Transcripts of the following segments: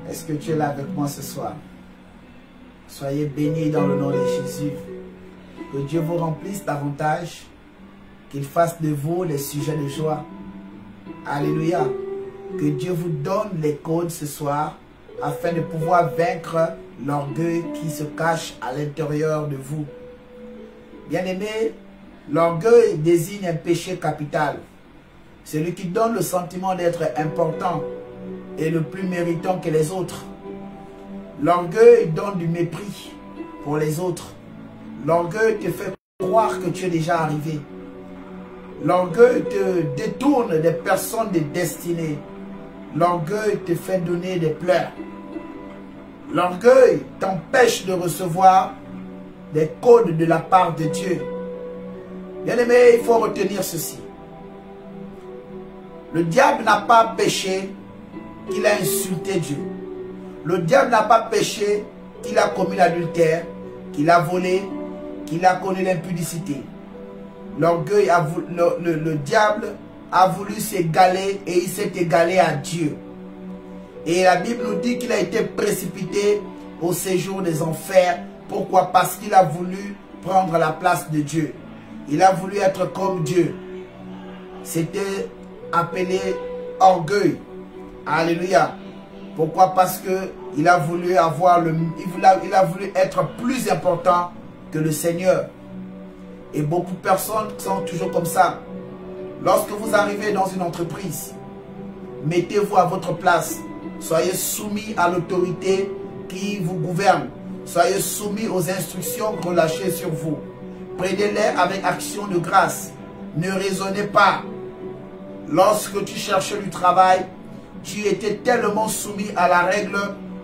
Est-ce que tu es là avec moi ce soir? Soyez bénis dans le nom de Jésus. Que Dieu vous remplisse davantage. Qu'il fasse de vous des sujets de joie. Alléluia. Que Dieu vous donne les codes ce soir afin de pouvoir vaincre l'orgueil qui se cache à l'intérieur de vous. Bien-aimés, l'orgueil désigne un péché capital. Celui qui donne le sentiment d'être important et le plus méritant que les autres. L'orgueil donne du mépris pour les autres. L'orgueil te fait croire que tu es déjà arrivé. L'orgueil te détourne des personnes de destinée. L'orgueil te fait donner des pleurs. L'orgueil t'empêche de recevoir des codes de la part de Dieu. Bien-aimé, il faut retenir ceci. Le diable n'a pas péché qu'il a insulté Dieu. Le diable n'a pas péché qu'il a commis l'adultère, qu'il a volé, qu'il a connu l'impudicité. L'orgueil, le diable a voulu s'égaler et il s'est égalé à Dieu. Et la Bible nous dit qu'il a été précipité au séjour des enfers. Pourquoi? Parce qu'il a voulu prendre la place de Dieu. Il a voulu être comme Dieu. C'était appelé orgueil. Alléluia. Pourquoi? Parce que il a voulu avoir il a voulu être plus important que le Seigneur. Et beaucoup de personnes sont toujours comme ça. Lorsque vous arrivez dans une entreprise, mettez-vous à votre place. Soyez soumis à l'autorité qui vous gouverne. Soyez soumis aux instructions relâchées sur vous. Prenez-les avec action de grâce. Ne raisonnez pas. Lorsque tu cherchais du travail, tu étais tellement soumis à la règle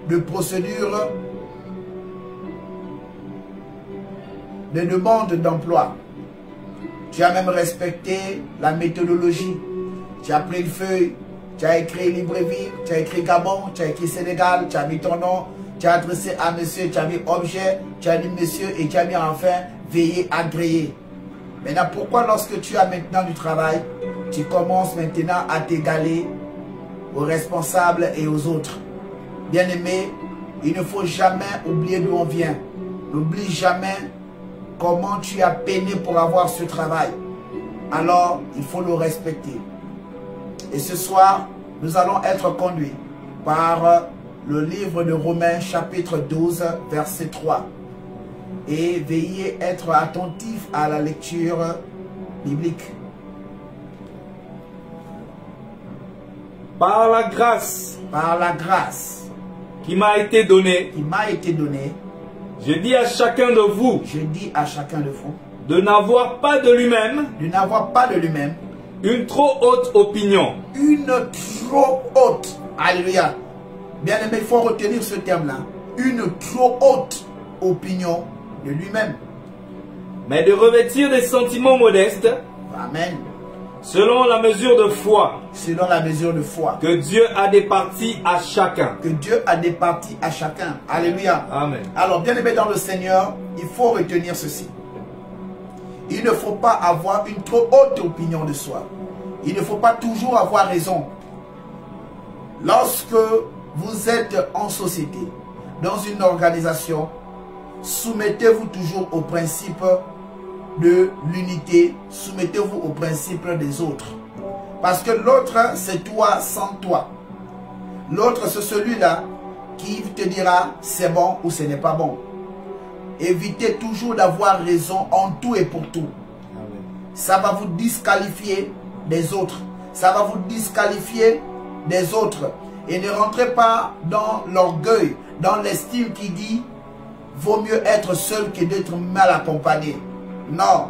de procédure de demande d'emploi. Tu as même respecté la méthodologie. Tu as pris une feuille, tu as écrit Libreville, tu as écrit Gabon, tu as écrit Sénégal, tu as mis ton nom, tu as adressé à monsieur, tu as mis objet, tu as mis monsieur et tu as mis enfin veiller agréé. Maintenant, pourquoi lorsque tu as maintenant du travail, tu commences maintenant à t'égaler aux responsables et aux autres? Bien-aimé, il ne faut jamais oublier d'où on vient. N'oublie jamais comment tu as peiné pour avoir ce travail. Alors, il faut le respecter. Et ce soir, nous allons être conduits par le livre de Romains chapitre 12, verset 3. Et veillez être attentif à la lecture biblique. Par la grâce qui m'a été donnée, je dis à chacun de vous, de n'avoir pas de lui-même, une trop haute opinion. Alléluia. Bien aimé, il faut retenir ce terme-là. Une trop haute opinion de lui-même. Mais de revêtir des sentiments modestes. Amen. Selon la mesure de foi. Selon la mesure de foi. Que Dieu a départi à chacun. Que Dieu a départi à chacun. Alléluia. Amen. Alors, bien aimé dans le Seigneur, il faut retenir ceci. Il ne faut pas avoir une trop haute opinion de soi. Il ne faut pas toujours avoir raison. Lorsque vous êtes en société, dans une organisation, soumettez-vous toujours au principe de l'unité, soumettez-vous au principe des autres. Parce que l'autre, c'est toi sans toi. L'autre, c'est celui-là qui te dira c'est bon ou ce n'est pas bon. Évitez toujours d'avoir raison en tout et pour tout. Ça va vous disqualifier des autres. Ça va vous disqualifier des autres. Et ne rentrez pas dans l'orgueil, dans l'estime qui dit vaut mieux être seul que d'être mal accompagné. Non.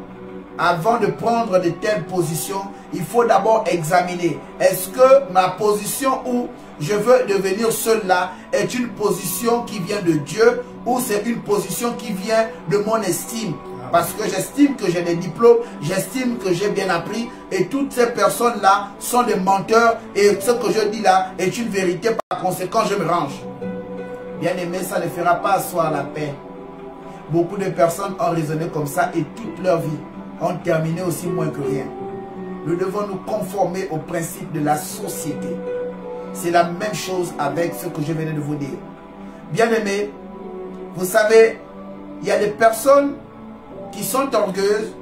Avant de prendre de telles positions, il faut d'abord examiner. Est-ce que ma position où je veux devenir seul là est une position qui vient de Dieu ou c'est une position qui vient de mon estime? Parce que j'estime que j'ai des diplômes, j'estime que j'ai bien appris et toutes ces personnes-là sont des menteurs et ce que je dis là est une vérité. Par conséquent, je me range. Bien aimé, ça ne fera pas asseoir la paix. Beaucoup de personnes ont raisonné comme ça et toute leur vie ont terminé aussi moins que rien. Nous devons nous conformer aux principes de la société. c'est la même chose avec ce que je venais de vous dire. Bien-aimés, vous savez, il y a des personnes qui sont orgueilleuses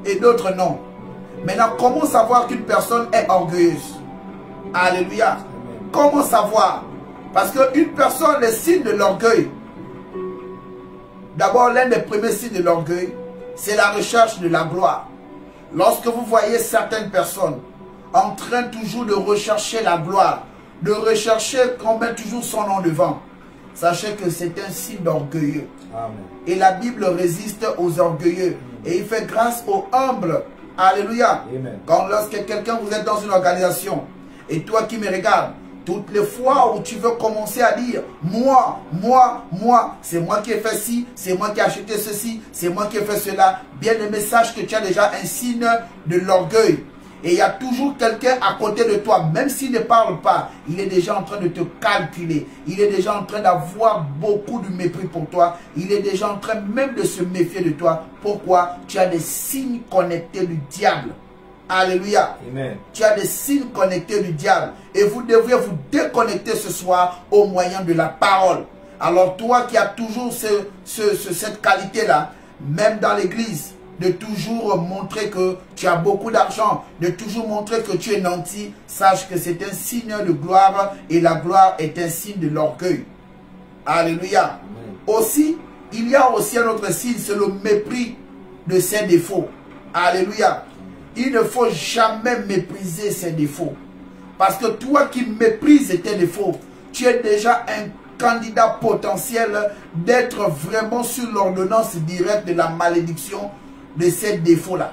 et d'autres non. Maintenant, comment savoir qu'une personne est orgueilleuse? Alléluia. Comment savoir? Parce qu'une personne, les signes de l'orgueil, d'abord, l'un des premiers signes de l'orgueil, c'est la recherche de la gloire. Lorsque vous voyez certaines personnes en train toujours de rechercher la gloire, de rechercher qu'on met toujours son nom devant, sachez que c'est un signe d'orgueilleux. Et la Bible résiste aux orgueilleux. Et il fait grâce aux humbles. Alléluia. Amen. Quand lorsque quelqu'un, vous êtes dans une organisation, et toi qui me regardes, toutes les fois où tu veux commencer à dire moi, c'est moi qui ai fait ci, c'est moi qui ai acheté ceci, c'est moi qui ai fait cela, bien aimé, sache que tu as déjà un signe de l'orgueil. Et il y a toujours quelqu'un à côté de toi, même s'il ne parle pas, il est déjà en train de te calculer. Il est déjà en train d'avoir beaucoup de mépris pour toi. Il est déjà en train même de se méfier de toi. Pourquoi? Tu as des signes connectés du diable. Alléluia. Amen. Tu as des signes connectés du diable. Et vous devriez vous déconnecter ce soir au moyen de la parole. Alors toi qui as toujours cette qualité-là, même dans l'église, de toujours montrer que tu as beaucoup d'argent, de toujours montrer que tu es nanti, sache que c'est un signe de gloire et la gloire est un signe de l'orgueil. Alléluia. Amen. Aussi, il y a aussi un autre signe, c'est le mépris de ses défauts. Alléluia. Il ne faut jamais mépriser ses défauts. Parce que toi qui méprises tes défauts, tu es déjà un candidat potentiel d'être vraiment sur l'ordonnance directe de la malédiction de ces défauts-là.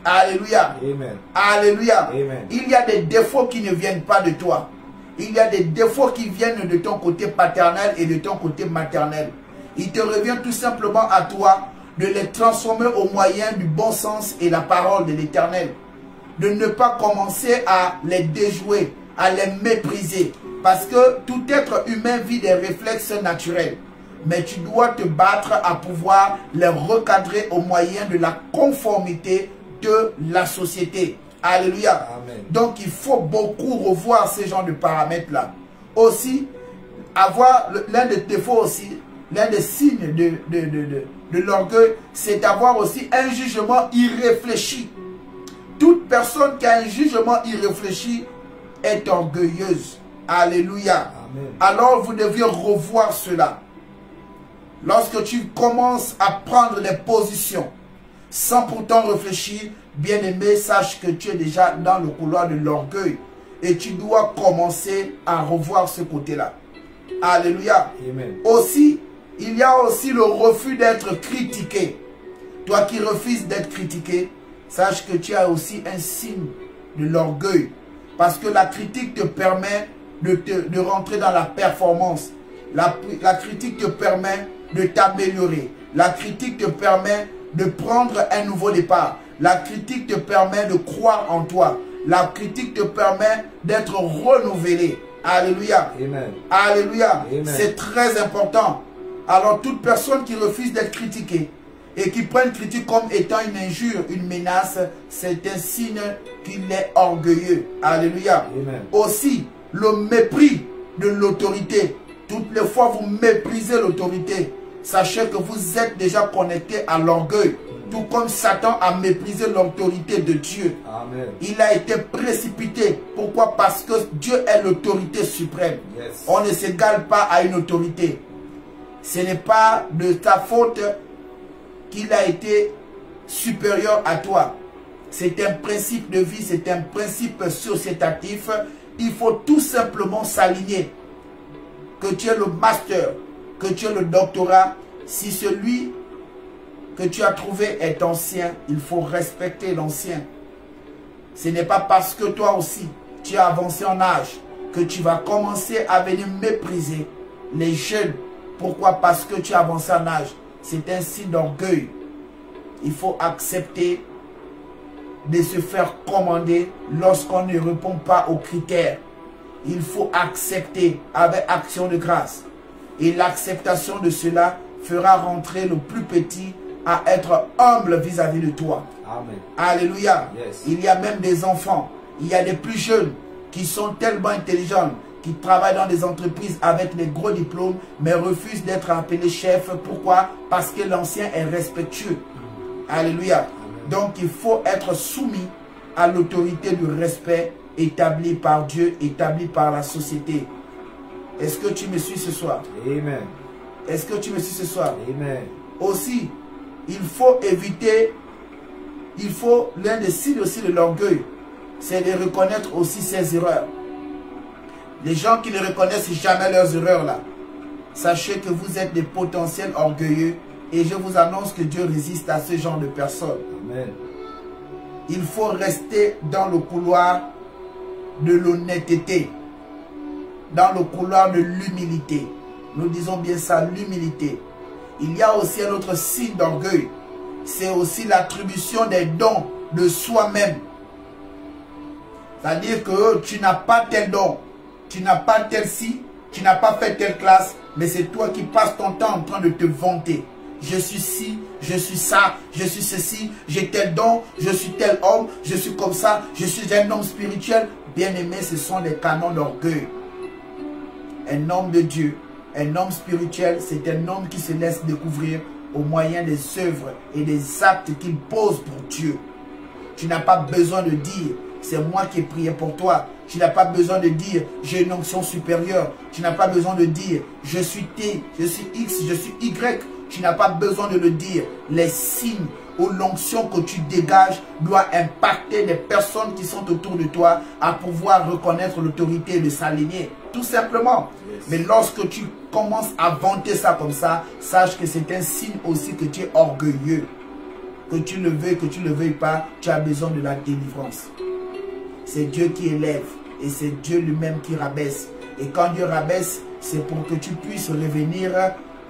Alléluia. Amen. Alléluia. Amen. Il y a des défauts qui ne viennent pas de toi. Il y a des défauts qui viennent de ton côté paternel et de ton côté maternel. Il te revient tout simplement à toi de les transformer au moyen du bon sens et la parole de l'Éternel. De ne pas commencer à les déjouer, à les mépriser. Parce que tout être humain vit des réflexes naturels. Mais tu dois te battre à pouvoir les recadrer au moyen de la conformité de la société. Alléluia. Amen. Donc il faut beaucoup revoir ces genres de paramètres-là. Aussi, avoir l'un des défauts aussi, l'un des signes de l'orgueil, c'est d'avoir aussi un jugement irréfléchi. Toute personne qui a un jugement irréfléchi est orgueilleuse. Alléluia. Amen. Alors vous deviez revoir cela. Lorsque tu commences à prendre des positions sans pourtant réfléchir, bien-aimé, sache que tu es déjà dans le couloir de l'orgueil et tu dois commencer à revoir ce côté-là. Alléluia. Amen. Aussi, il y a aussi le refus d'être critiqué. Toi qui refuses d'être critiqué, sache que tu as aussi un signe de l'orgueil. Parce que la critique te permet de rentrer dans la performance. La critique te permet de t'améliorer. La critique te permet de prendre un nouveau départ. La critique te permet de croire en toi. La critique te permet d'être renouvelé. Alléluia. Amen. Alléluia. C'est très important. Alors toute personne qui refuse d'être critiquée et qui prend une critique comme étant une injure, une menace, c'est un signe qu'il est orgueilleux. Alléluia. Amen. Aussi, le mépris de l'autorité. Toutes les fois vous méprisez l'autorité, sachez que vous êtes déjà connecté à l'orgueil. Tout comme Satan a méprisé l'autorité de Dieu. Amen. Il a été précipité. Pourquoi? Parce que Dieu est l'autorité suprême. Yes. On ne s'égale pas à une autorité. Ce n'est pas de ta faute qu'il a été supérieur à toi. C'est un principe de vie, c'est un principe sociétatif. Il faut tout simplement s'aligner. Que tu aies le master, que tu aies le doctorat, si celui que tu as trouvé est ancien, il faut respecter l'ancien. Ce n'est pas parce que toi aussi, tu as avancé en âge, que tu vas commencer à venir mépriser les jeunes. Pourquoi? Parce que tu as avancé en âge. C'est un signe d'orgueil. Il faut accepter de se faire commander lorsqu'on ne répond pas aux critères. Il faut accepter avec action de grâce. Et l'acceptation de cela fera rentrer le plus petit à être humble vis-à-vis de toi. Amen. Alléluia. Yes. Il y a même des enfants, il y a des plus jeunes qui sont tellement intelligents, qui travaillent dans des entreprises avec des gros diplômes, mais refusent d'être appelés chefs. Pourquoi? Parce que l'ancien est respectueux. Alléluia. Donc il faut être soumis à l'autorité du respect établie par Dieu, établie par la société. Est-ce que tu me suis ce soir? Amen. Est-ce que tu me suis ce soir? Amen. Aussi, il faut éviter, l'un des signes aussi de l'orgueil, c'est de reconnaître aussi ses erreurs. Les gens qui ne reconnaissent jamais leurs erreurs là, sachez que vous êtes des potentiels orgueilleux et je vous annonce que Dieu résiste à ce genre de personnes. Amen. Il faut rester dans le couloir de l'honnêteté, dans le couloir de l'humilité. Nous disons bien ça, l'humilité. Il y a aussi un autre signe d'orgueil, c'est aussi l'attribution des dons de soi-même. C'est-à-dire que tu n'as pas tel don, tu n'as pas tel ci, tu n'as pas fait telle classe, mais c'est toi qui passes ton temps en train de te vanter. Je suis ci, je suis ça, je suis ceci, j'ai tel don, je suis tel homme, je suis comme ça, je suis un homme spirituel. Bien-aimé, ce sont des canons d'orgueil. Un homme de Dieu, un homme spirituel, c'est un homme qui se laisse découvrir au moyen des œuvres et des actes qu'il pose pour Dieu. Tu n'as pas besoin de dire, c'est moi qui ai prié pour toi. Tu n'as pas besoin de dire, j'ai une onction supérieure. Tu n'as pas besoin de dire, je suis T, je suis X, je suis Y. Tu n'as pas besoin de le dire. Les signes ou l'onction que tu dégages doit impacter les personnes qui sont autour de toi à pouvoir reconnaître l'autorité et de s'aligner. Tout simplement. Yes. Mais lorsque tu commences à vanter ça comme ça, sache que c'est un signe aussi que tu es orgueilleux. Que tu le veuilles, que tu ne le veuilles pas, tu as besoin de la délivrance. C'est Dieu qui élève et c'est Dieu lui-même qui rabaisse. Et quand Dieu rabaisse, c'est pour que tu puisses revenir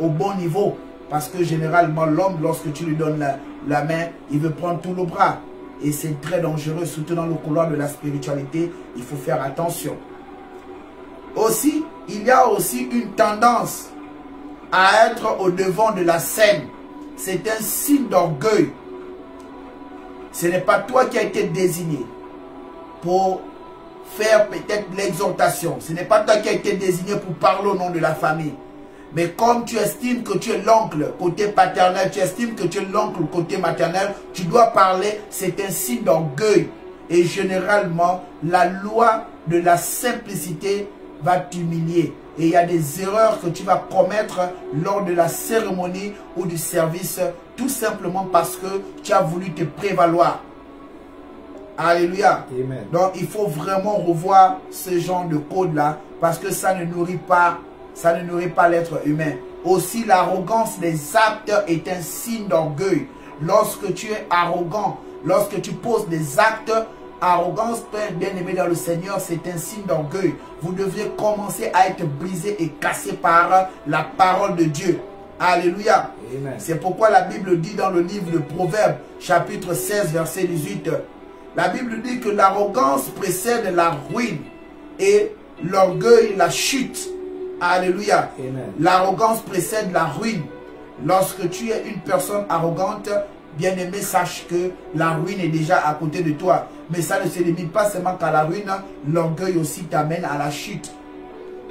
au bon niveau. Parce que généralement, l'homme, lorsque tu lui donnes la main, il veut prendre tout le bras. Et c'est très dangereux, surtout dans le couloir de la spiritualité. Il faut faire attention. Aussi, il y a aussi une tendance à être au devant de la scène. C'est un signe d'orgueil. Ce n'est pas toi qui as été désigné pour faire peut-être l'exhortation. Ce n'est pas toi qui as été désigné pour parler au nom de la famille. Mais comme tu estimes que tu es l'oncle côté paternel, tu estimes que tu es l'oncle côté maternel, tu dois parler, c'est un signe d'orgueil. Et généralement, la loi de la simplicité va t'humilier. Et il y a des erreurs que tu vas commettre lors de la cérémonie ou du service, tout simplement parce que tu as voulu te prévaloir. Alléluia. Amen. Donc, il faut vraiment revoir ce genre de code-là parce que ça ne nourrit pas. Ça ne nourrit pas l'être humain. Aussi, l'arrogance des actes est un signe d'orgueil. Lorsque tu es arrogant, lorsque tu poses des actes, arrogance, bien aimé dans le Seigneur, c'est un signe d'orgueil. Vous devriez commencer à être brisé et cassé par la parole de Dieu. Alléluia. C'est pourquoi la Bible dit dans le livre de Proverbes, chapitre 16, verset 18, la Bible dit que l'arrogance précède la ruine et l'orgueil la chute. Alléluia. L'arrogance précède la ruine. Lorsque tu es une personne arrogante, bien-aimé, sache que la ruine est déjà à côté de toi. Mais ça ne se limite pas seulement qu'à la ruine, l'orgueil aussi t'amène à la chute.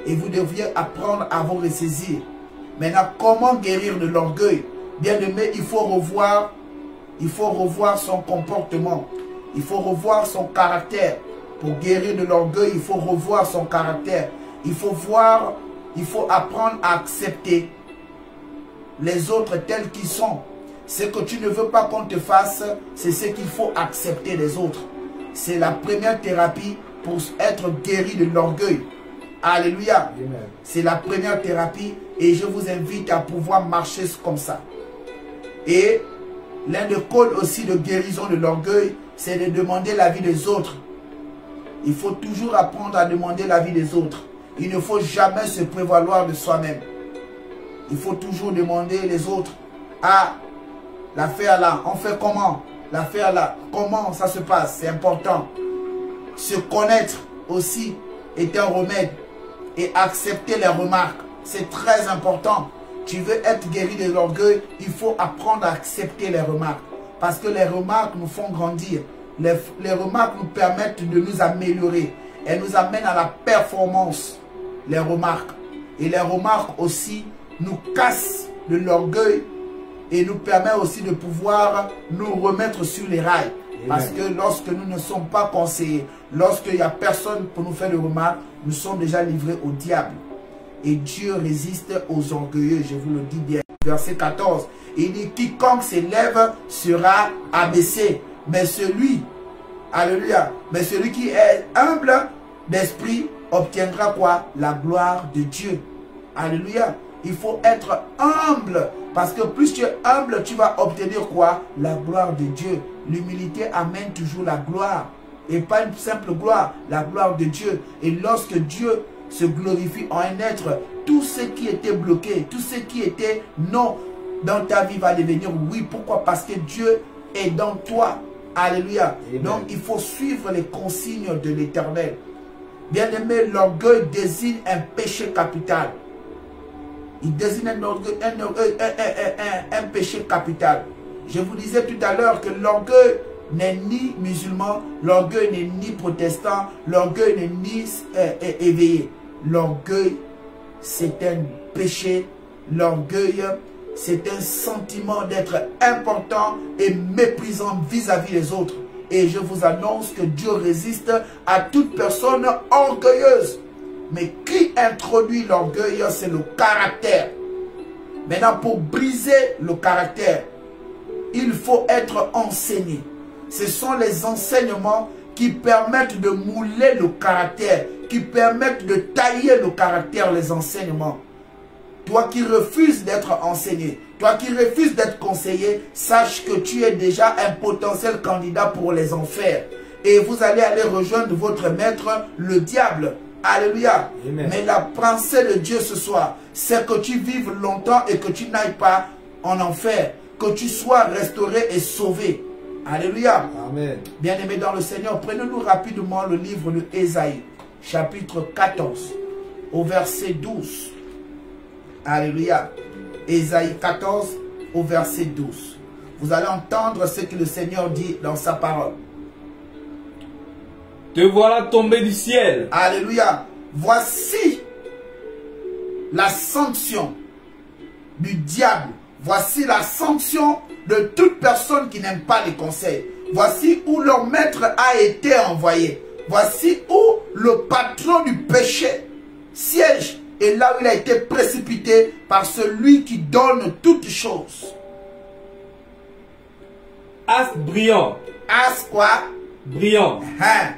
Et vous devriez apprendre à vous ressaisir. Maintenant, comment guérir de l'orgueil? Bien-aimé, il faut revoir son comportement. Il faut revoir son caractère. Pour guérir de l'orgueil, il faut revoir son caractère. Il faut apprendre à accepter les autres tels qu'ils sont. Ce que tu ne veux pas qu'on te fasse, c'est ce qu'il faut accepter des autres. C'est la première thérapie pour être guéri de l'orgueil. Alléluia. C'est la première thérapie et je vous invite à pouvoir marcher comme ça. Et l'un des codes aussi de guérison de l'orgueil, c'est de demander l'avis des autres. Il faut toujours apprendre à demander l'avis des autres. Il ne faut jamais se prévaloir de soi-même. Il faut toujours demander les autres. Ah, l'affaire là, on fait comment? L'affaire là, comment ça se passe? C'est important. Se connaître aussi est un remède. Et accepter les remarques, c'est très important. Tu veux être guéri de l'orgueil, il faut apprendre à accepter les remarques. Parce que les remarques nous font grandir. Les remarques nous permettent de nous améliorer. elle nous amène à la performance, les remarques. Et les remarques aussi nous cassent de l'orgueil et nous permet aussi de pouvoir nous remettre sur les rails. Amen. Parce que lorsque nous ne sommes pas conseillés, lorsqu'il n'y a personne pour nous faire de remarques, nous sommes déjà livrés au diable. Et Dieu résiste aux orgueilleux, je vous le dis bien. Verset 14, il dit, quiconque s'élève sera abaissé, mais celui, alléluia, mais celui qui est humble d'esprit obtiendra quoi? La gloire de Dieu. Alléluia. Il faut être humble, parce que plus tu es humble, tu vas obtenir quoi? La gloire de Dieu. L'humilité amène toujours la gloire, et pas une simple gloire, la gloire de Dieu. Et lorsque Dieu se glorifie en un être, tout ce qui était bloqué, tout ce qui était non dans ta vie va devenir oui. Pourquoi? Parce que Dieu est dans toi. Alléluia. Amen. Donc il faut suivre les consignes de l'Éternel. Bien-aimé, l'orgueil désigne un péché capital. Il désigne un péché capital. Je vous disais tout à l'heure que l'orgueil n'est ni musulman, l'orgueil n'est ni protestant, l'orgueil n'est ni éveillé. L'orgueil, c'est un péché. L'orgueil, c'est un sentiment d'être important et méprisant vis-à-vis des autres. Et je vous annonce que Dieu résiste à toute personne orgueilleuse. Mais qui introduit l'orgueil? C'est le caractère. Maintenant, pour briser le caractère, il faut être enseigné. Ce sont les enseignements qui permettent de mouler le caractère, qui permettent de tailler le caractère, les enseignements. Toi qui refuses d'être enseigné, toi qui refuses d'être conseillé, sache que tu es déjà un potentiel candidat pour les enfers. Et vous allez aller rejoindre votre maître, le diable. Alléluia. Amen. Mais la pensée de Dieu ce soir, c'est que tu vives longtemps et que tu n'ailles pas en enfer. Que tu sois restauré et sauvé. Alléluia. Amen. Bien-aimés dans le Seigneur, prenons-nous rapidement le livre de Ésaïe, chapitre 14, au verset 12. Alléluia. Ésaïe 14, au verset 12. Vous allez entendre ce que le Seigneur dit dans sa parole. Te voilà tombé du ciel. Alléluia. Voici la sanction du diable. Voici la sanction de toute personne qui n'aime pas les conseils. Voici où leur maître a été envoyé. Voici où le patron du péché siège. Et là où il a été précipité par celui qui donne toutes choses. As brillant. As quoi? Brillant. Hein?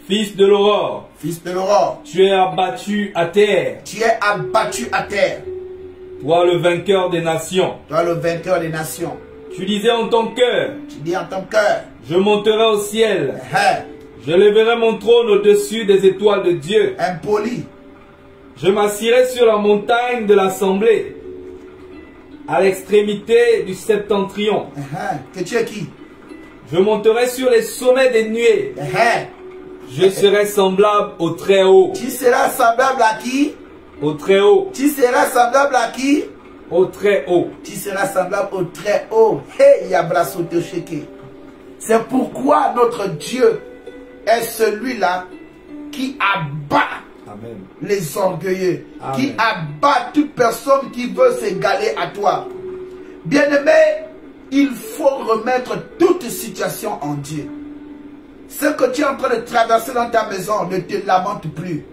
Fils de l'aurore. Fils de l'aurore. Tu es abattu à terre. Tu es abattu à terre. Toi le vainqueur des nations. Toi le vainqueur des nations. Tu disais en ton cœur. Tu dis en ton cœur. Je monterai au ciel. Hein? Je lèverai mon trône au-dessus des étoiles de Dieu. Impoli. Je m'assirai sur la montagne de l'assemblée, à l'extrémité du septentrion. Que tu es qui? Je monterai sur les sommets des nuées. Je serai semblable au Très-Haut. Tu seras semblable à qui? Au Très-Haut. Tu seras semblable à qui? Au Très-Haut. Tu seras semblable au Très-Haut. Hey, Yabrasote Sheke. C'est pourquoi notre Dieu est celui-là qui abat Amen. Les orgueilleux, Amen. Qui abat toute personne qui veut s'égaler à toi. Bien-aimé, il faut remettre toute situation en Dieu. Ce que tu es en train de traverser dans ta maison, ne te lamente plus.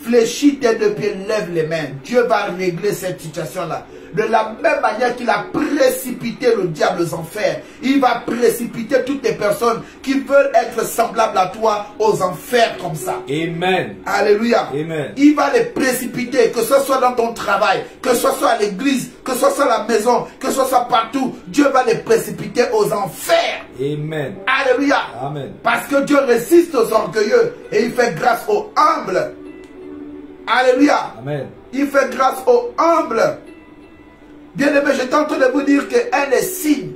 Fléchis tes deux pieds, lève les mains. Dieu va régler cette situation-là. De la même manière qu'il a précipité le diable aux enfers, il va précipiter toutes les personnes qui veulent être semblables à toi aux enfers comme ça. Amen. Alléluia. Amen. Il va les précipiter, que ce soit dans ton travail, que ce soit à l'église, que ce soit à la maison, que ce soit partout. Dieu va les précipiter aux enfers. Amen. Alléluia. Amen. Parce que Dieu résiste aux orgueilleux et il fait grâce aux humbles. Alléluia. Amen. Il fait grâce aux humbles. Bien-aimé, je suis en train de vous dire qu'un des signes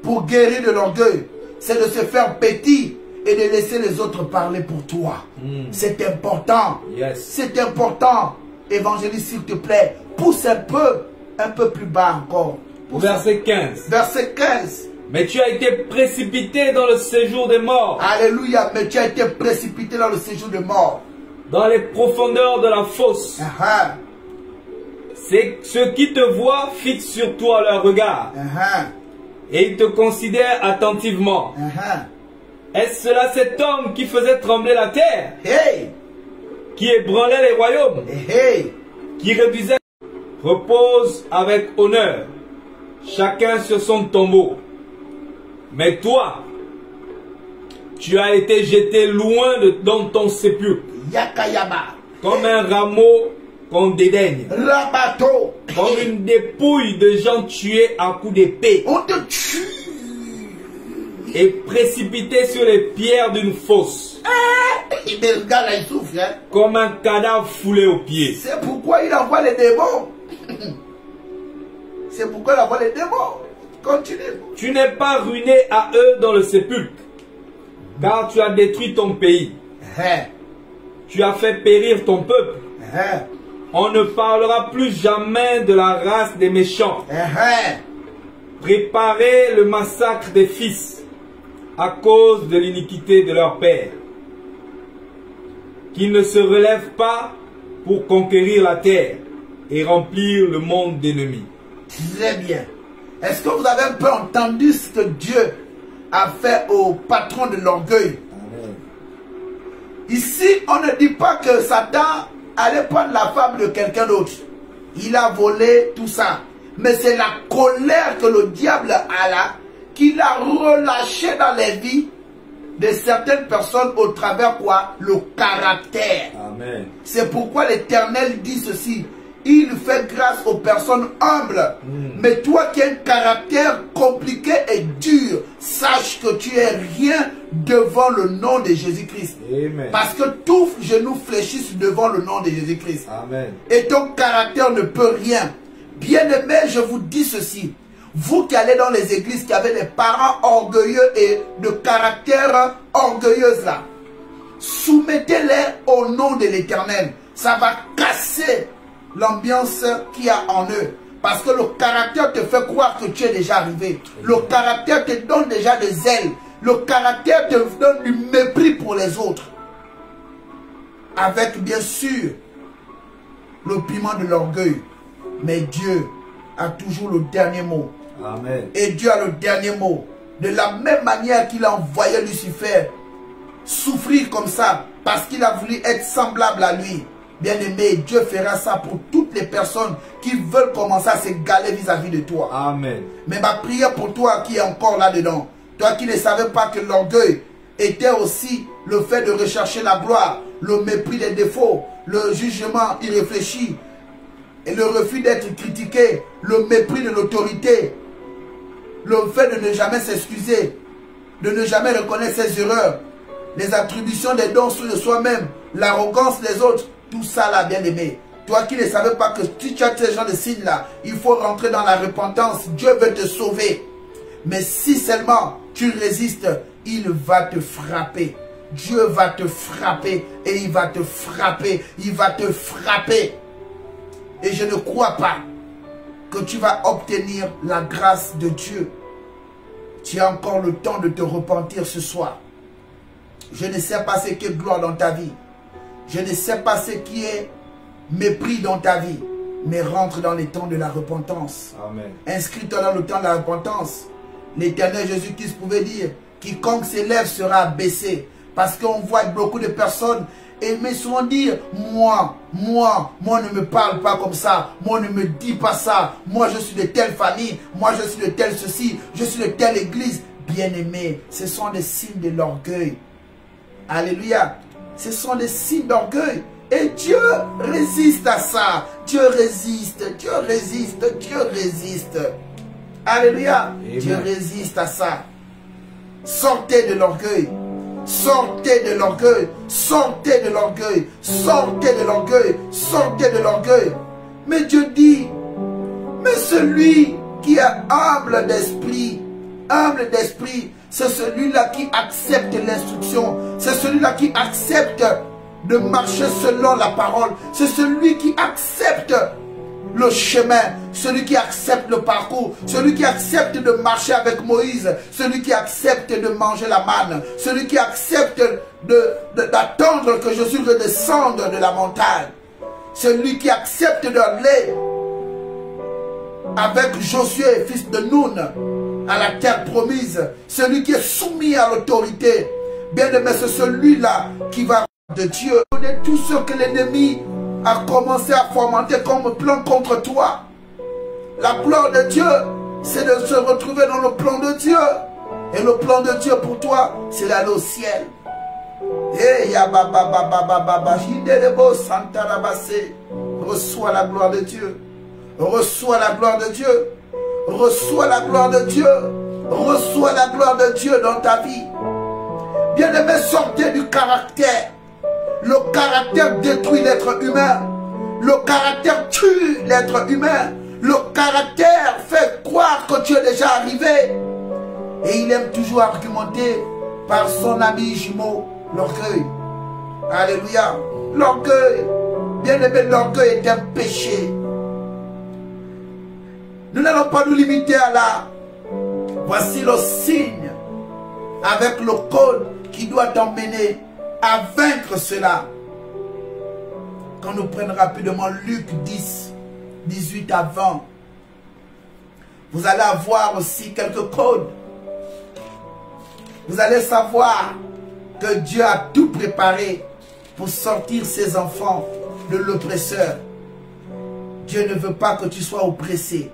pour guérir de l'orgueil, c'est de se faire petit et de laisser les autres parler pour toi. C'est important. Yes. C'est important. Évangéliste, s'il te plaît, pousse un peu plus bas encore. Verset 15. Verset 15. Mais tu as été précipité dans le séjour des morts. Alléluia. Mais tu as été précipité dans le séjour des morts. Dans les profondeurs de la fosse. C'est ceux qui te voient fixent sur toi leur regard. Et ils te considèrent attentivement. Est-ce cela cet homme qui faisait trembler la terre? Qui ébranlait les royaumes? Qui réduisait? Repose avec honneur, chacun sur son tombeau. Mais toi, tu as été jeté loin dans ton sépulcre. Comme un rameau qu'on dédaigne. Comme une dépouille de gens tués à coups d'épée. On te tue. Et précipité sur les pierres d'une fosse. Le gars là, il souffre, hein? Comme un cadavre foulé aux pieds. C'est pourquoi il envoie les démons. C'est pourquoi il envoie les démons. Continue. Tu n'es pas ruiné à eux dans le sépulcre, car tu as détruit ton pays. Tu as fait périr ton peuple. On ne parlera plus jamais de la race des méchants. Préparez le massacre des fils à cause de l'iniquité de leur père, qu'ils ne se relèvent pas pour conquérir la terre et remplir le monde d'ennemis. Très bien. Est-ce que vous avez un peu entendu ce que Dieu a fait au patron de l'orgueil? Ici, on ne dit pas que Satan allait prendre la femme de quelqu'un d'autre. Il a volé tout ça. Mais c'est la colère que le diable a là, qu'il a relâché dans les vies de certaines personnes au travers quoi? Le caractère. Amen. C'est pourquoi l'Éternel dit ceci. Il fait grâce aux personnes humbles. Mais toi qui as un caractère compliqué et dur, sache que tu es rien devant le nom de Jésus-Christ. Parce que tous genoux fléchissent devant le nom de Jésus-Christ. Et ton caractère ne peut rien. Bien-aimé, je vous dis ceci. Vous qui allez dans les églises, qui avez des parents orgueilleux et de caractère orgueilleuse là, soumettez-les au nom de l'Éternel. Ça va casser l'ambiance qu'il y a en eux. Parce que le caractère te fait croire que tu es déjà arrivé. Le caractère te donne déjà des ailes. Le caractère te donne du mépris pour les autres. Avec bien sûr le piment de l'orgueil. Mais Dieu a toujours le dernier mot. Amen. Et Dieu a le dernier mot. De la même manière qu'il a envoyé Lucifer souffrir comme ça parce qu'il a voulu être semblable à lui. Bien-aimé, Dieu fera ça pour toutes les personnes qui veulent commencer à s'égaler vis-à-vis de toi. Amen. Mais ma prière pour toi qui est encore là-dedans, toi qui ne savais pas que l'orgueil était aussi le fait de rechercher la gloire, le mépris des défauts, le jugement irréfléchi, et le refus d'être critiqué, le mépris de l'autorité, le fait de ne jamais s'excuser, de ne jamais reconnaître ses erreurs, les attributions des dons sur soi-même, l'arrogance des autres, tout ça là, bien aimé. Toi qui ne savais pas que si tu as ces gens de signes là, il faut rentrer dans la repentance. Dieu veut te sauver. Mais si seulement tu résistes, il va te frapper. Dieu va te frapper et il va te frapper. Il va te frapper. Et je ne crois pas que tu vas obtenir la grâce de Dieu. Tu as encore le temps de te repentir ce soir. Je ne sais pas ce qui est gloire dans ta vie. Je ne sais pas ce qui est mépris dans ta vie. Mais rentre dans les temps de la repentance. Amen. Inscris-toi dans le temps de la repentance. L'Éternel Jésus-Christ pouvait dire, quiconque s'élève sera abaissé. Parce qu'on voit beaucoup de personnes aimer souvent dire, moi ne me parle pas comme ça, moi ne me dis pas ça, moi je suis de telle famille, moi je suis de telle ceci, je suis de telle église. Bien-aimé, ce sont des signes de l'orgueil. Alléluia. Ce sont des signes d'orgueil. Et Dieu résiste à ça. Dieu résiste, Dieu résiste, Dieu résiste. Alléluia. Amen. Dieu résiste à ça. Sortez de l'orgueil. Sortez de l'orgueil. Sortez de l'orgueil. Sortez de l'orgueil. Sortez de l'orgueil. Mais Dieu dit, mais celui qui est humble d'esprit, c'est celui-là qui accepte l'instruction. C'est celui-là qui accepte de marcher selon la parole. C'est celui qui accepte le chemin, celui qui accepte le parcours, celui qui accepte de marcher avec Moïse, celui qui accepte de manger la manne, celui qui accepte d'attendre que Jésus redescende de la montagne, celui qui accepte d'aller avec Josué, fils de Nun, à la terre promise, celui qui est soumis à l'autorité. Bien-aimé, c'est celui-là qui va de Dieu. Tout ce que l'ennemi a commencé à fomenter comme plan contre toi. La gloire de Dieu, c'est de se retrouver dans le plan de Dieu. Et le plan de Dieu pour toi, c'est d'aller au ciel. Reçois la gloire de Dieu. Reçois la gloire de Dieu. Reçois la gloire de Dieu. Reçois la gloire de Dieu dans ta vie. Bien-aimé, sortez du caractère. Le caractère détruit l'être humain. Le caractère tue l'être humain. Le caractère fait croire que tu es déjà arrivé. Et il aime toujours argumenter par son ami jumeau, l'orgueil. Alléluia. L'orgueil. Bien-aimé, l'orgueil est un péché. Nous n'allons pas nous limiter à là. Voici le signe avec le code qui doit t'emmener à vaincre cela. Quand nous prenons rapidement Luc 10, 18 à 20, vous allez avoir aussi quelques codes. Vous allez savoir que Dieu a tout préparé pour sortir ses enfants de l'oppresseur. Dieu ne veut pas que tu sois oppressé.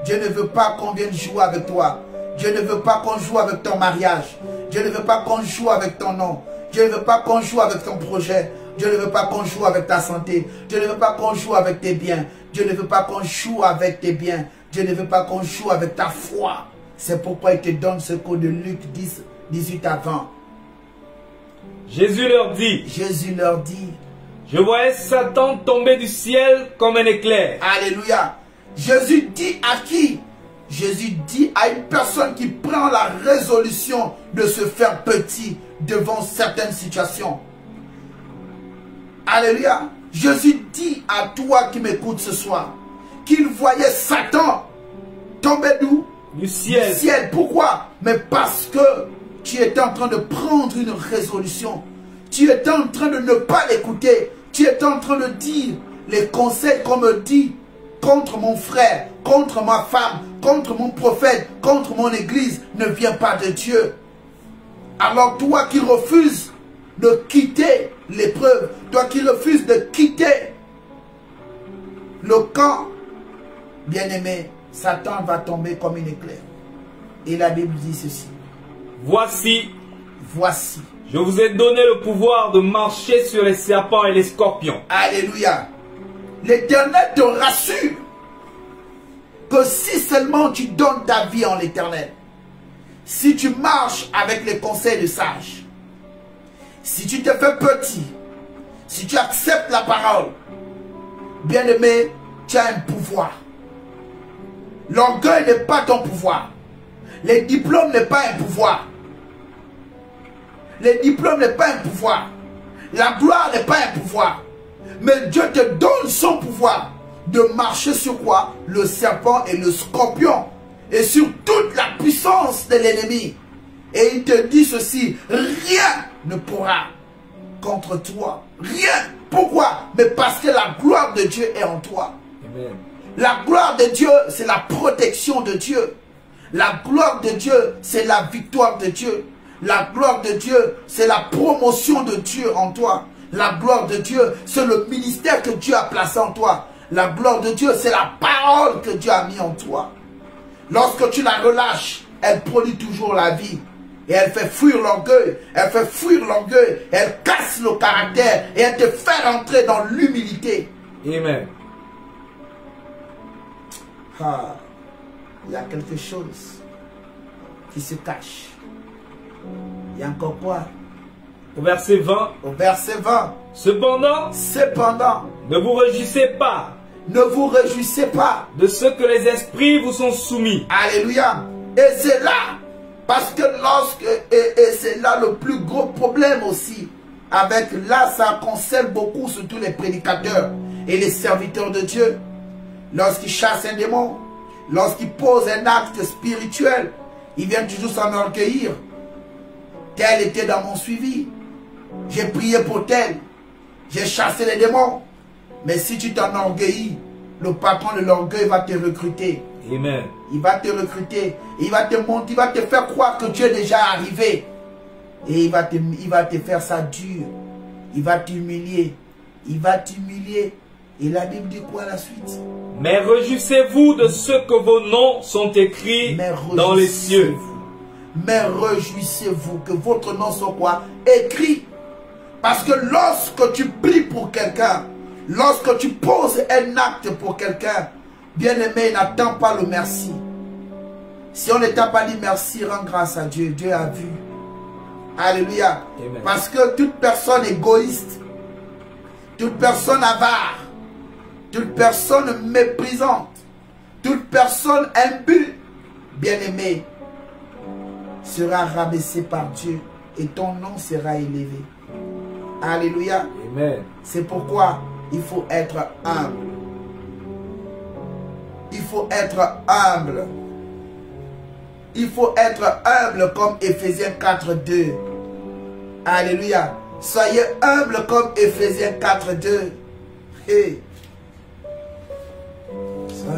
Dieu ne veut pas qu'on vienne jouer avec toi. Dieu ne veut pas qu'on joue avec ton mariage. Dieu ne veut pas qu'on joue avec ton nom. Dieu ne veut pas qu'on joue avec ton projet. Dieu ne veut pas qu'on joue avec ta santé. Dieu ne veut pas qu'on joue avec tes biens. Dieu ne veut pas qu'on joue avec tes biens. Dieu ne veut pas qu'on joue avec ta foi. C'est pourquoi il te donne ce code de Luc 10, 18 à 20. Jésus leur dit. Jésus leur dit. Je voyais Satan tomber du ciel comme un éclair. Alléluia. Jésus dit à qui? Jésus dit à une personne qui prend la résolution de se faire petit devant certaines situations. Alléluia. Jésus dit à toi qui m'écoutes ce soir qu'il voyait Satan tomber d'où? Du ciel. Du ciel. Pourquoi? Mais parce que tu étais en train de prendre une résolution. Tu étais en train de ne pas l'écouter. Tu étais en train de dire les conseils qu'on me dit contre mon frère, contre ma femme, contre mon prophète, contre mon église, ne vient pas de Dieu. Alors toi qui refuses de quitter l'épreuve, toi qui refuses de quitter le camp, bien-aimé, Satan va tomber comme une éclair. Et la Bible dit ceci. Voici, je vous ai donné le pouvoir de marcher sur les serpents et les scorpions. Alléluia. L'Éternel te rassure que si seulement tu donnes ta vie en l'Éternel, si tu marches avec les conseils de sages, si tu te fais petit, si tu acceptes la parole, bien-aimé, tu as un pouvoir. L'orgueil n'est pas ton pouvoir. Les diplômes n'est pas un pouvoir. Les diplômes n'est pas un pouvoir. La gloire n'est pas un pouvoir. Mais Dieu te donne son pouvoir de marcher sur quoi? Le serpent et le scorpion. Et sur toute la puissance de l'ennemi. Et il te dit ceci. Rien ne pourra contre toi. Rien. Pourquoi? Mais parce que la gloire de Dieu est en toi. Amen. La gloire de Dieu, c'est la protection de Dieu. La gloire de Dieu, c'est la victoire de Dieu. La gloire de Dieu, c'est la promotion de Dieu en toi. La gloire de Dieu, c'est le ministère que Dieu a placé en toi. La gloire de Dieu, c'est la parole que Dieu a mis en toi. Lorsque tu la relâches, elle produit toujours la vie. Et elle fait fuir l'orgueil. Elle fait fuir l'orgueil. Elle casse le caractère. Et elle te fait rentrer dans l'humilité. Amen. Ah, il y a quelque chose qui se cache. Il y a encore quoi? Au verset 20. Au verset 20. Cependant, ne vous réjouissez pas. Ne vous réjouissez pas de ce que les esprits vous sont soumis. Alléluia. Et c'est là, parce que et c'est là le plus gros problème aussi. Là, ça concerne beaucoup surtout les prédicateurs et les serviteurs de Dieu. lorsqu'il chasse un démon, lorsqu'il pose un acte spirituel, il vient toujours s'enorgueillir. Tel était dans mon suivi. J'ai prié pour tel. J'ai chassé les démons. Mais si tu t'enorgueillis, le patron de l'orgueil va te recruter. Amen. Il va te recruter. Il va te montrer, il va te faire croire que tu es déjà arrivé. Et il va te faire ça dur. Il va t'humilier. Il va t'humilier. Et la Bible dit quoi à la suite? Mais réjouissez-vous de ce que vos noms sont écrits dans les cieux. Mais réjouissez-vous que votre nom soit quoi? Écrit. Parce que lorsque tu pries pour quelqu'un, lorsque tu poses un acte pour quelqu'un, bien-aimé, n'attends pas le merci. Si on ne t'a pas dit merci, rends grâce à Dieu. Dieu a vu. Alléluia. Amen. Parce que toute personne égoïste, toute personne avare, toute personne méprisante, toute personne imbue, bien-aimé, sera rabaissée par Dieu et ton nom sera élevé. Alléluia. Amen. C'est pourquoi il faut être humble. Il faut être humble. Il faut être humble comme Éphésiens 4:2. Alléluia. Soyez humble comme Éphésiens 4:2. Hey.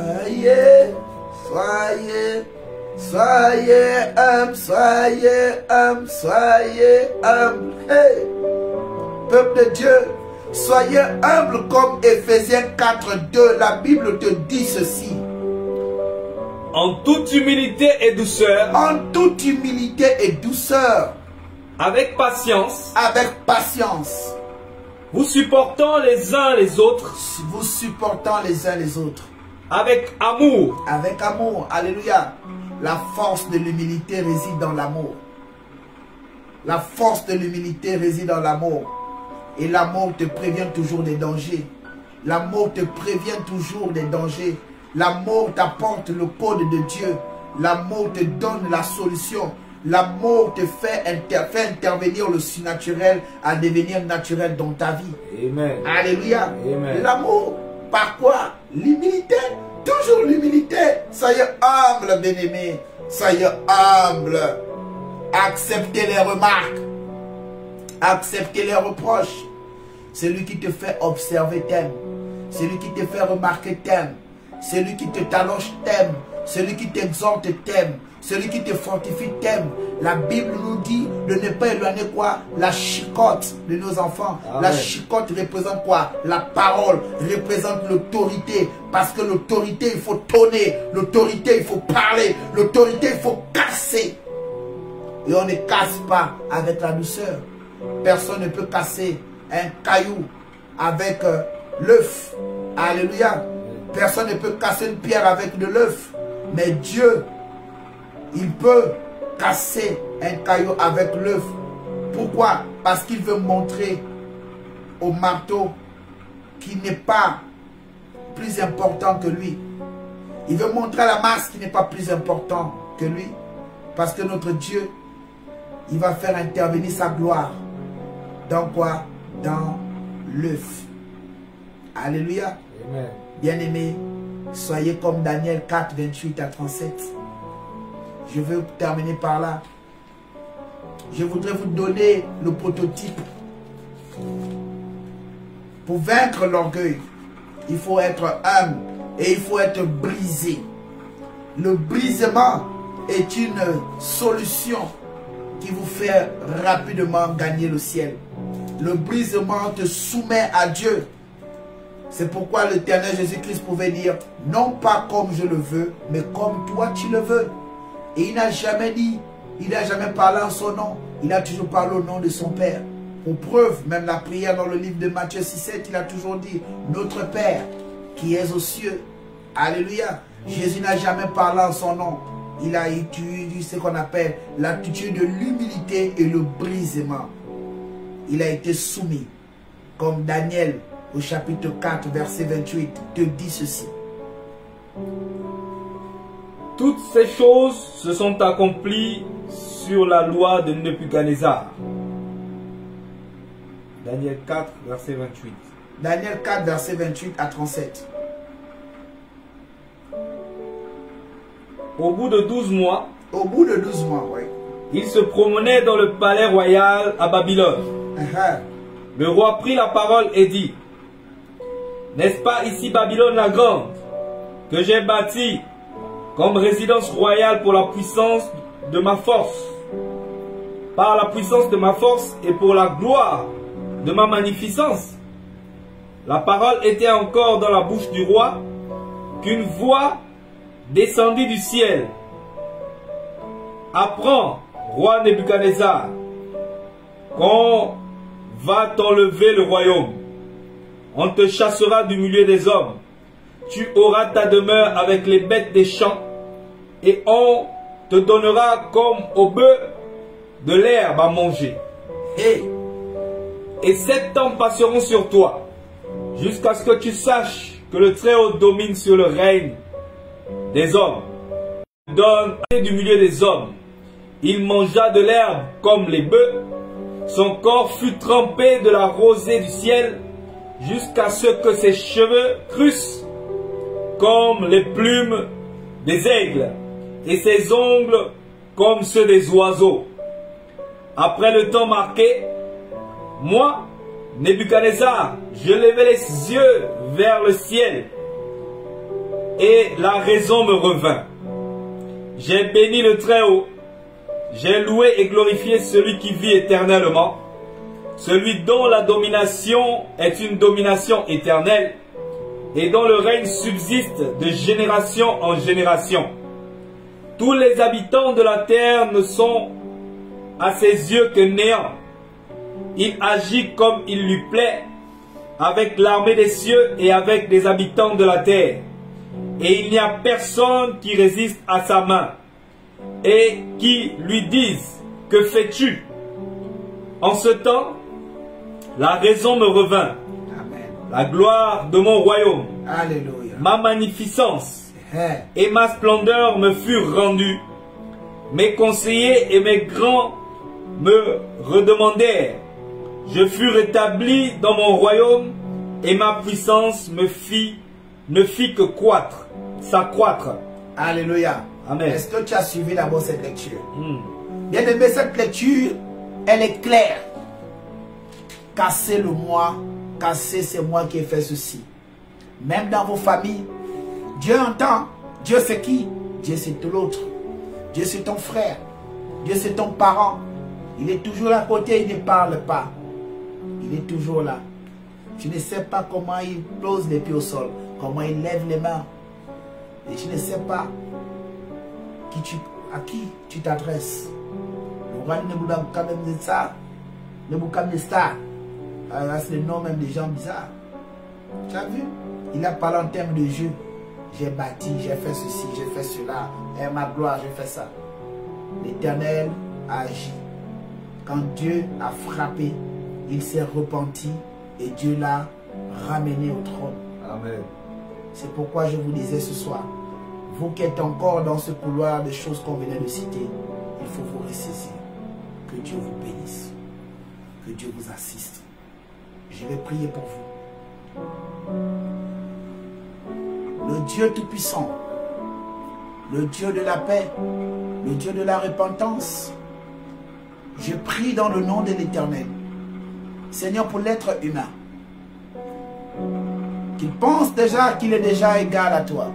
Soyez humble, soyez humble. Hey. Peuple de Dieu, soyez humble comme Éphésiens 4:2. La Bible te dit ceci. En toute humilité et douceur. En toute humilité et douceur. Avec patience. Avec patience. Vous supportant les uns les autres. Vous supportant les uns les autres. Avec amour. Avec amour. Alléluia. La force de l'humilité réside dans l'amour. La force de l'humilité réside dans l'amour. Et l'amour te prévient toujours des dangers. L'amour te prévient toujours des dangers. L'amour t'apporte le code de Dieu. L'amour te donne la solution. L'amour te fait intervenir le surnaturel à devenir naturel dans ta vie. Amen. Alléluia. L'amour, par quoi? L'humilité. Toujours l'humilité. Soyez humble, bien-aimés. Soyez humble. Acceptez les remarques. Acceptez les reproches. Celui qui te fait observer t'aime. Celui qui te fait remarquer t'aime. Celui qui te taloche t'aime. Celui qui t'exhorte t'aime. Celui qui te fortifie t'aime. La Bible nous dit de ne pas éloigner quoi? La chicotte de nos enfants. Amen. La chicotte représente quoi? La parole représente l'autorité. Parce que l'autorité, il faut tonner. L'autorité, il faut parler. L'autorité, il faut casser. Et on ne casse pas avec la douceur. Personne ne peut casser un caillou avec l'œuf. Alléluia. Personne ne peut casser une pierre avec de l'œuf. Mais Dieu, il peut casser un caillou avec l'œuf. Pourquoi? Parce qu'il veut montrer au marteau qu'il n'est pas plus important que lui. Il veut montrer à la masse qu'il n'est pas plus important que lui. Parce que notre Dieu, il va faire intervenir sa gloire. Dans quoi? Dans l'œuf. Alléluia. Amen. Bien-aimés, soyez comme Daniel 4, 28 à 37. Je vais terminer par là. Je voudrais vous donner le prototype. Pour vaincre l'orgueil, il faut être humble et il faut être brisé. Le brisement est une solution qui vous fait rapidement gagner le ciel. Le brisement te soumet à Dieu. C'est pourquoi l'Éternel Jésus-Christ pouvait dire, non pas comme je le veux, mais comme toi tu le veux. Et il n'a jamais dit, il n'a jamais parlé en son nom, il a toujours parlé au nom de son Père. Pour preuve, même la prière dans le livre de Matthieu 6,7, il a toujours dit, notre Père qui es aux cieux. Alléluia. Jésus n'a jamais parlé en son nom. Il a utilisé ce qu'on appelle l'attitude de l'humilité et le brisement. Il a été soumis, comme Daniel au chapitre 4, verset 28, te dit ceci. Toutes ces choses se sont accomplies sur la loi de Nebuchadnezzar. Daniel 4, verset 28. Daniel 4, verset 28 à 37. au bout de 12 mois, oui. Il se promenait dans le palais royal à Babylone. Le roi prit la parole et dit: n'est-ce pas ici Babylone la grande, que j'ai bâtie comme résidence royale pour la puissance de ma force, par la puissance de ma force et pour la gloire de ma magnificence? La parole était encore dans la bouche du roi qu'une voix descendit du ciel. Apprends, roi Nebuchadnezzar, qu'on va t'enlever le royaume. On te chassera du milieu des hommes. Tu auras ta demeure avec les bêtes des champs, et on te donnera comme aux bœufs de l'herbe à manger. Et 7 ans passeront sur toi, jusqu'à ce que tu saches que le Très-Haut domine sur le règne des hommes. Il donne du milieu des hommes. Il mangea de l'herbe comme les bœufs. Son corps fut trempé de la rosée du ciel, jusqu'à ce que ses cheveux crussent comme les plumes des aigles, et ses ongles comme ceux des oiseaux. Après le temps marqué, moi, Nebuchadnezzar, je levai les yeux vers le ciel, et la raison me revint. J'ai béni le Très-Haut, j'ai loué et glorifié celui qui vit éternellement, celui dont la domination est une domination éternelle, et dont le règne subsiste de génération en génération. Tous les habitants de la terre ne sont à ses yeux que néant. Il agit comme il lui plaît, avec l'armée des cieux et avec les habitants de la terre. Et il n'y a personne qui résiste à sa main, et qui lui dise: que fais-tu? En ce temps, la raison me revint. Amen. La gloire de mon royaume, Alléluia. Ma magnificence et ma splendeur me furent rendues. Mes conseillers et mes grands me redemandèrent. Je fus rétabli dans mon royaume, et ma puissance ne fit que s'accroître. Alléluia. Amen. Est-ce que tu as suivi d'abord cette lecture? Bien aimé, cette lecture, elle est claire. Cassez le moi, cassez c'est moi qui ai fait ceci. Même dans vos familles, Dieu entend. Dieu c'est qui? Dieu c'est tout l'autre. Dieu c'est ton frère. Dieu c'est ton parent. Il est toujours à côté, il ne parle pas. Il est toujours là. Tu ne sais pas comment il pose les pieds au sol, comment il lève les mains. Et tu ne sais pas à qui tu t'adresses. Le roi Nebuchadnezzar, c'est le nom même des gens bizarres. Tu as vu? Il a parlé en termes de jeu. J'ai bâti, j'ai fait ceci, j'ai fait cela. Et ma gloire, j'ai fait ça. L'Éternel a agi. Quand Dieu a frappé, il s'est repenti et Dieu l'a ramené au trône. Amen. C'est pourquoi je vous disais ce soir, vous qui êtes encore dans ce couloir de choses qu'on venait de citer, il faut vous ressaisir. Que Dieu vous bénisse. Que Dieu vous assiste. Je vais prier pour vous. Le Dieu Tout-Puissant, le Dieu de la paix, le Dieu de la repentance, je prie dans le nom de l'Éternel, Seigneur, pour l'être humain, qu'il pense déjà qu'il est déjà égal à toi.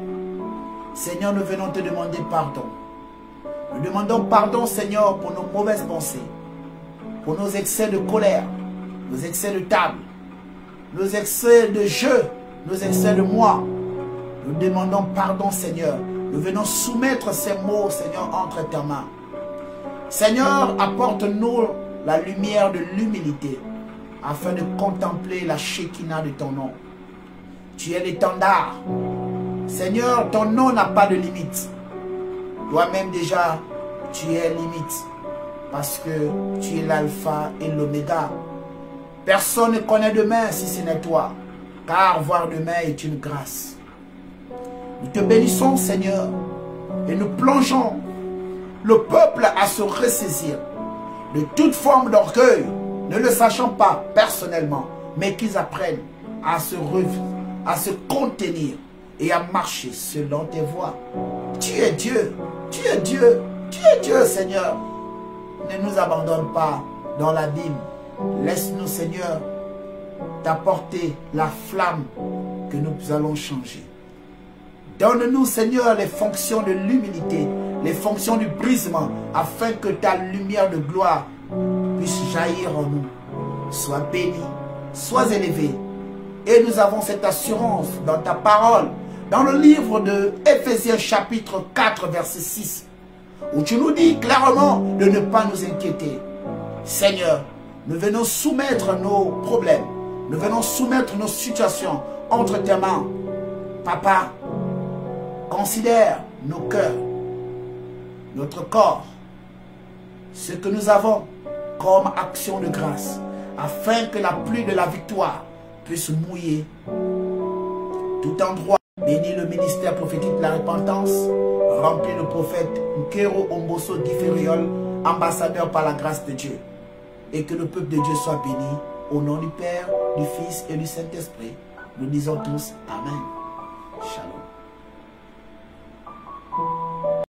Seigneur, nous venons te demander pardon. Nous demandons pardon, Seigneur, pour nos mauvaises pensées, pour nos excès de colère, nos excès de table, nos excès de jeu, nos excès de moi. Nous demandons pardon, Seigneur. Nous venons soumettre ces mots, Seigneur, entre tes mains. Seigneur, apporte-nous la lumière de l'humilité afin de contempler la Shekinah de ton nom. Tu es l'étendard. Seigneur, ton nom n'a pas de limite. Toi-même déjà, tu es limite parce que tu es l'alpha et l'oméga. Personne ne connaît demain si ce n'est toi, car voir demain est une grâce. Nous te bénissons, Seigneur, et nous plongeons le peuple à se ressaisir de toute forme d'orgueil, ne le sachant pas personnellement, mais qu'ils apprennent à se contenir et à marcher selon tes voies. Tu es Dieu, tu es Dieu, tu es Dieu, Seigneur. Ne nous abandonne pas dans l'abîme. Laisse-nous, Seigneur, t'apporter la flamme que nous allons changer. Donne-nous, Seigneur, les fonctions de l'humilité, les fonctions du brisement, afin que ta lumière de gloire puisse jaillir en nous. Sois béni, sois élevé. Et nous avons cette assurance dans ta parole, dans le livre de Éphésiens chapitre 4, verset 6, où tu nous dis clairement de ne pas nous inquiéter. Seigneur, nous venons soumettre nos problèmes, nous venons soumettre nos situations entre tes mains. Papa, considère nos cœurs, notre corps, ce que nous avons comme action de grâce, afin que la pluie de la victoire puisse mouiller tout endroit. Bénis le ministère prophétique de la repentance, rempli le prophète Nkero Omboso Giferiol, ambassadeur par la grâce de Dieu. Et que le peuple de Dieu soit béni, au nom du Père, du Fils et du Saint-Esprit. Nous disons tous Amen. Shalom.